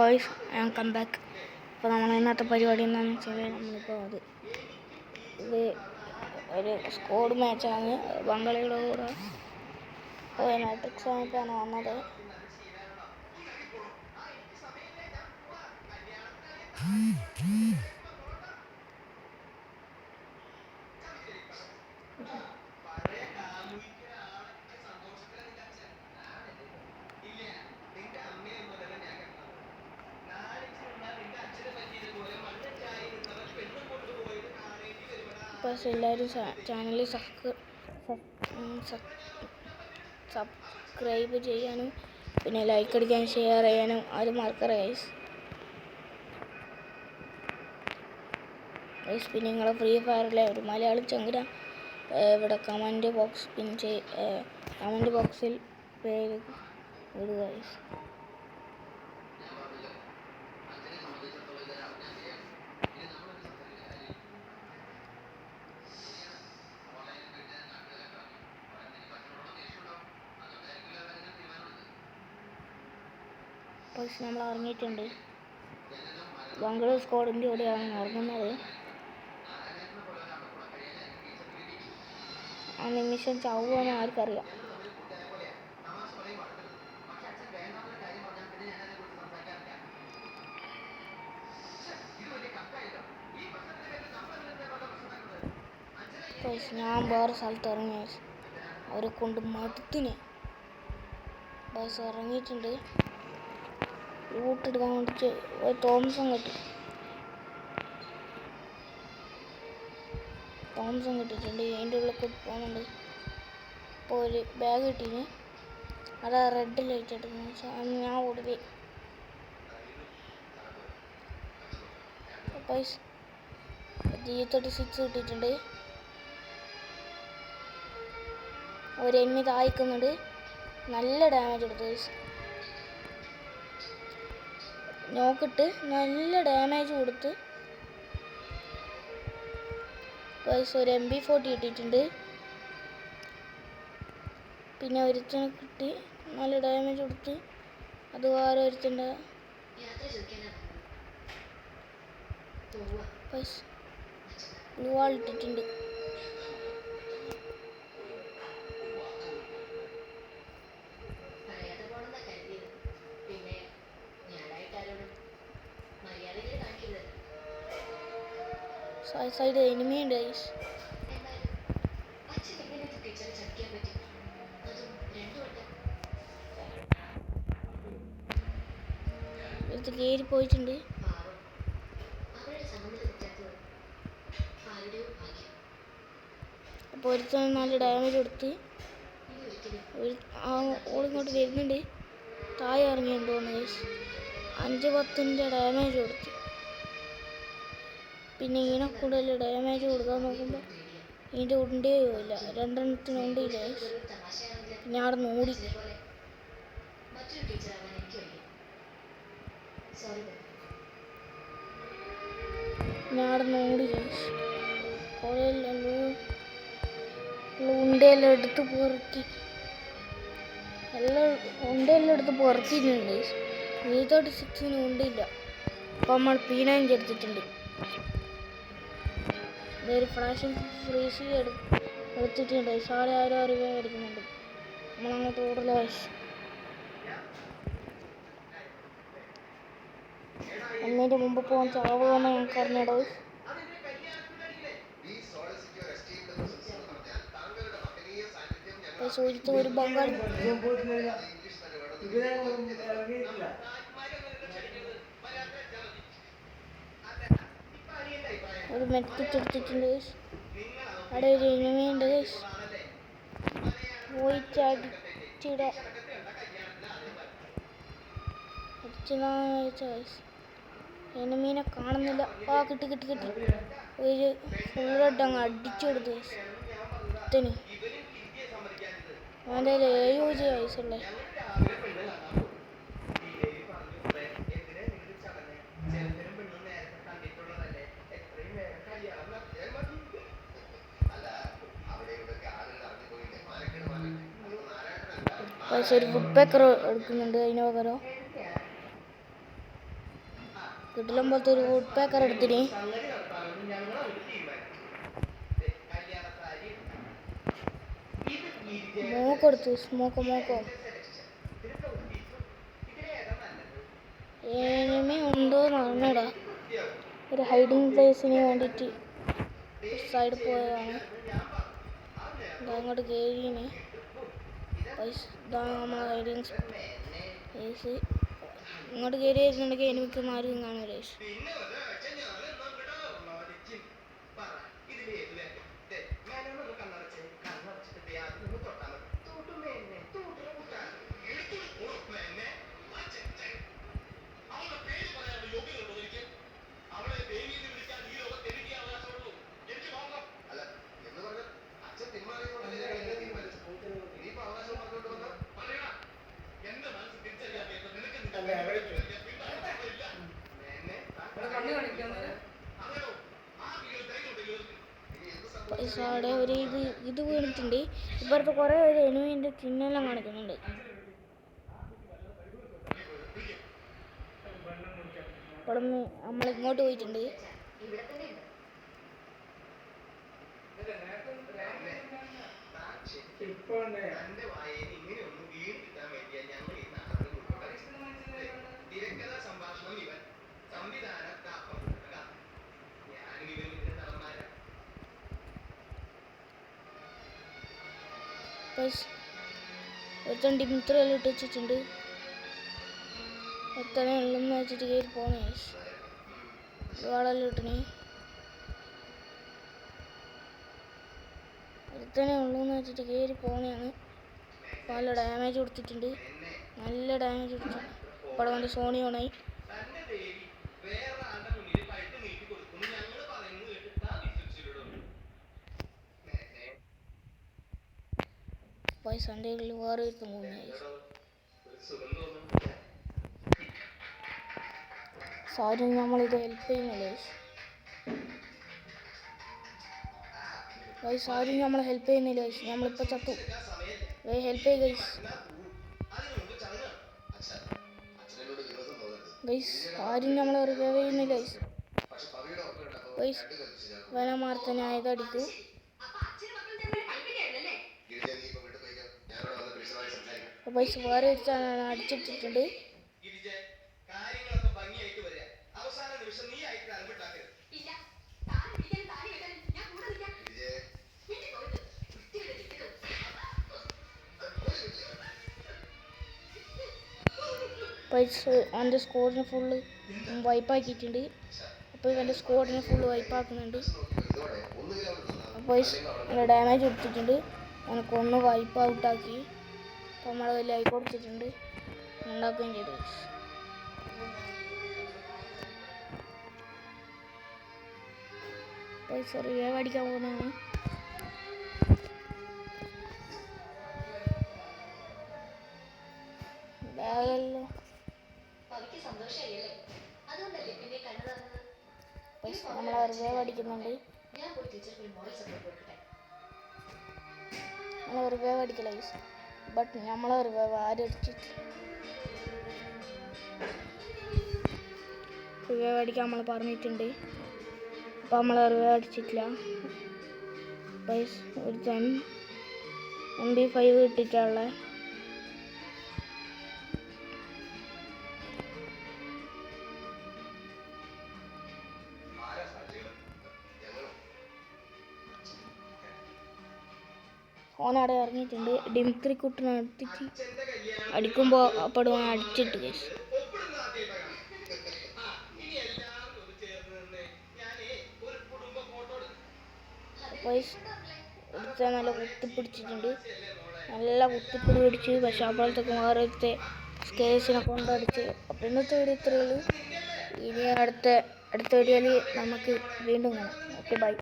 ഗോയ്സ് and come back. അപ്പോൾ നമ്മൾ ഇന്നത്തെ പരിപാടി എന്താണെന്ന് വെച്ചാൽ നമ്മളിപ്പോൾ ഇത് ഒരു സ്ക്വാഡ് മാച്ചാണ് ബംഗാളിയുടെ കൂടെ. യുണൈറ്റഡ് ആണ് വന്നത്. അപ്പോൾ എല്ലാവരും ചാനൽ സബ്സ്ക്രൈബ് ചെയ്യാനും പിന്നെ ലൈക്ക് അടിക്കാനും ഷെയർ ചെയ്യാനും ആരും മറക്കരുത് ഗൈസ്. പിന്നെ നിങ്ങളെ ഫ്രീ ഫയറിലെ ഒരു മലയാളം ചങ്കര ഇവിടെ കമൻറ്റ് ബോക്സിൽ പേര് ഇടുക ഗൈസ്. നമ്മൾ ഇറങ്ങിയിട്ടുണ്ട്. ബംഗളൂർ സ്ക്വാഡിൻ്റെ കൂടെയാണ് ഇറങ്ങുന്നത്. ആ നിമിഷം ചാവുമെന്ന് ആർക്കറിയാം. ഞാൻ വേറെ സ്ഥലത്ത് ഇറങ്ങിയ അവരെ കൊണ്ട് മടുത്തിന്. ബസ് ഇറങ്ങിയിട്ടുണ്ട്. ലൂട്ടെടുക്കാൻ വേണ്ടിയിട്ട് ഒരു തോമസം കിട്ടിയിട്ടുണ്ട്. അതിൻ്റെ ഉള്ളിൽ കൂടി പോകുന്നുണ്ട്. ഇപ്പോൾ ഒരു ബാഗ് കിട്ടീന്. അതാ റെഡ് ലൈറ്റ് എടുക്കുന്നത് വെച്ചാൽ ഞാൻ ഓടി. G36 കിട്ടിയിട്ടുണ്ട്. ഒരു എനിമി താഴ്ക്കുന്നുണ്ട്. നല്ല ഡാമേജ് എടുത്തു. നോക്കിട്ട് നല്ല ഡാമേജ് കൊടുത്ത് ഒരു MP40 കിട്ടിയിട്ടുണ്ട്. പിന്നെ ഒരുത്തനെ കിട്ടി നല്ല ഡാമേജ് കൊടുത്ത്. അത് വേറെ ഒരുത്തൻ്റെ ലുവാൾ ഇട്ടിട്ടുണ്ട്. സൈഡ് എനിമി ഉണ്ട് ഗൈസ്. എടുത്ത് കയറി പോയിട്ടുണ്ട്. അപ്പോൾ ഒരുത്തൻ നല്ല ഡാമേജ് കൊടുത്ത് ഓളിങ്ങോട്ട് വരുന്നുണ്ട്. താഴെ ഇറങ്ങിയെന്ന് തോന്നുന്നു ഗൈസ്. 5-10 ഡാമേജ് കൊടുത്ത്. പിന്നെ ഇതിനെ കൂടുതൽ ഡാമേജ് കൊടുക്കാൻ നോക്കുമ്പോൾ ഇതിൻ്റെ ഉണ്ടേ ഇല്ല. 2 എണ്ണത്തിന് ഉണ്ടില്ല. പിന്നെ അവിടെ നിന്ന് ഓടി. ഉണ്ടയെല്ലാം എടുത്ത് പൊറുക്കി. ഉണ്ടയെല്ലാം എടുത്ത് പൊറുക്കിയിട്ടുണ്ട്. G36 ഉണ്ടില്ല. അപ്പോൾ നമ്മൾ P9 എടുത്തിട്ടുണ്ട്. ഒരു ഫ്ലാഷും ഫ്രീസ് എടുത്തിട്ടുണ്ട്. 6,000 രൂപ എടുക്കുന്നുണ്ട്. നമ്മളങ്ങോട്ട് ഓടില്ല. എന്നതിൻ്റെ മുമ്പ് പോകാൻ ചാവുമെന്ന് ഞങ്ങൾക്ക് അറിഞ്ഞിട. സൂര്യത്ത് ഒരു ബംഗാളി ഒരു മെഡിക്കറ്റ് എടുത്തിട്ടുണ്ട്. അവിടെ ഒരു എനിമിയുണ്ട്. പോയിട്ട് എനിമീനെ കാണുന്നില്ല. കിട്ടി. ഒരു ഫുൾ റെഡ് അങ്ങ് അടിച്ചു കൊടുത്തു. ഇത്തന് അവൻ്റെ 7 വയസ്സുള്ള ഒരു വുഡ് പേക്കർ എടുക്കുന്നുണ്ട്. അതിന് പകരം കിട്ടിലും പോലത്തെ ഒരു വുഡ് പേക്കർ എടുത്തിന് മോക്കെടുത്തു മോക്കോ എനിമി ഉണ്ടോന്ന് അറിഞ്ഞൂടാ. ഒരു ഹൈഡിങ് പ്ലേസിന് വേണ്ടിയിട്ട് സൈഡിൽ പോയതാണ്. അങ്ങോട്ട് കയറിന് നമ്മളെ ഹൈഡിങ് പ്ലേസ്. ഇങ്ങോട്ട് കയറി വരുന്നുണ്ടെങ്കിൽ എനിക്ക് മാറി കാണൂല. അവിടെ ഒരു ഇത് വീണിട്ടുണ്ട്. ഇപ്പുറത്ത് കുറേ ഒരു എനിമിൻ്റെ ചിഹ്നെല്ലാം കാണിക്കുന്നുണ്ട്. ഇവിടെ നിന്ന് നമ്മൾ ഇങ്ങോട്ട് പോയിട്ടുണ്ട്. ഒരുത്തൻ ഡിമിത്രയെല്ലാം ഇട്ട് വെച്ചിട്ടുണ്ട്. എത്രയും ഉള്ളെന്ന് വെച്ചിട്ട് കയറി പോണേ. വാളെല്ലാം ഇട്ടണേ. ഒരുത്തനെ ഉള്ളൂന്ന് വെച്ചിട്ട് കയറി പോണെയാണ്. നല്ല ഡാമേജ് കൊടുത്തിട്ടുണ്ട്. നല്ല ഡാമേജ് കൊടുത്തിട്ടുണ്ട്. ഇവിടെ വന്ന് സോണി ഓണായി. പൈസ എൻ്റെ കയ്യിൽ വേറെ ഒരുത്തും പോകുന്നതായി. സാരും നമ്മളിത് ഹെൽപ്പ് ചെയ്യുന്നില്ല. ഗൈസ് ആരും നമ്മളെ ഹെൽപ്പ് ചെയ്യുന്നില്ല. ഗൈസ് നമ്മളിപ്പോൾ ചത്തു. ഹെൽപ്പ് ചെയ്യ ഗൈസ്. ഗൈസ് ആരും നമ്മളെ റിവൈവ് ചെയ്യുന്നില്ല. ഗൈസ് വനമാർത്ത ഞാൻ ഇതടിക്കൂ. പൈസ വേറെ വെച്ചാണ് അടിച്ചിട്ടിട്ടുണ്ട്. പൈസ എൻ്റെ സ്കോഡിനെ ഫുള്ള് വൈപ്പാക്കിയിട്ടുണ്ട്. അപ്പോൾ എൻ്റെ സ്കോഡിനെ ഫുള്ള് വൈപ്പാക്കുന്നുണ്ട്. പൈസ നല്ല ഡാമേജ് കൊടുത്തിട്ടുണ്ട്. എനിക്കൊന്ന് വൈപ്പ് ഔട്ടാക്കി. അപ്പോൾ നമ്മൾ ലൈക്ക് കൊടുത്തിട്ടുണ്ട്. ഉണ്ടാക്കുകയും ചെയ്തു. പൈസ റിവൈവ് അടിക്കാൻ പോകുന്നതാണ്. ബാഗല്ലോ നമ്മളെ റിവൈവ് അടിക്കുന്നുണ്ട്. നമ്മളെ റിവൈവ് അടിക്കില്ല. ബട്ട് നമ്മളെ റിവൈവ് ആരും അടിച്ചിട്ട് റിവൈവ് അടിക്കാൻ നമ്മൾ പറഞ്ഞിട്ടുണ്ട്. അപ്പം നമ്മൾ റിവൈവ് അടിച്ചിട്ടില്ല. പൈസ ഒരു MP5 കിട്ടിയിട്ടുള്ള ഓനവിടെ ഇറങ്ങിയിട്ടുണ്ട്. ഡിമിത്രി കുട്ടിനെ അടുത്തിട്ട് അടിക്കുമ്പോൾ അപ്പോഴും ഓൻ അടിച്ചിട്ട് കേസ്. എടുത്ത നല്ല കുത്തിപ്പിടിച്ചിട്ടുണ്ട്. നല്ല കുത്തിപ്പിടി പിടിച്ച്. പക്ഷെ അപ്പോഴത്തേക്ക് വേറൊരുത്തെ സ്കേസിനെ കൊണ്ടടിച്ച്. അപ്പം ഇന്നത്തെ വീഡിയോ ഇത്രയേ ഉള്ളൂ. ഇനി അടുത്ത വീഡിയോയിൽ നമുക്ക് വീണ്ടും കാണാം. Okay bye.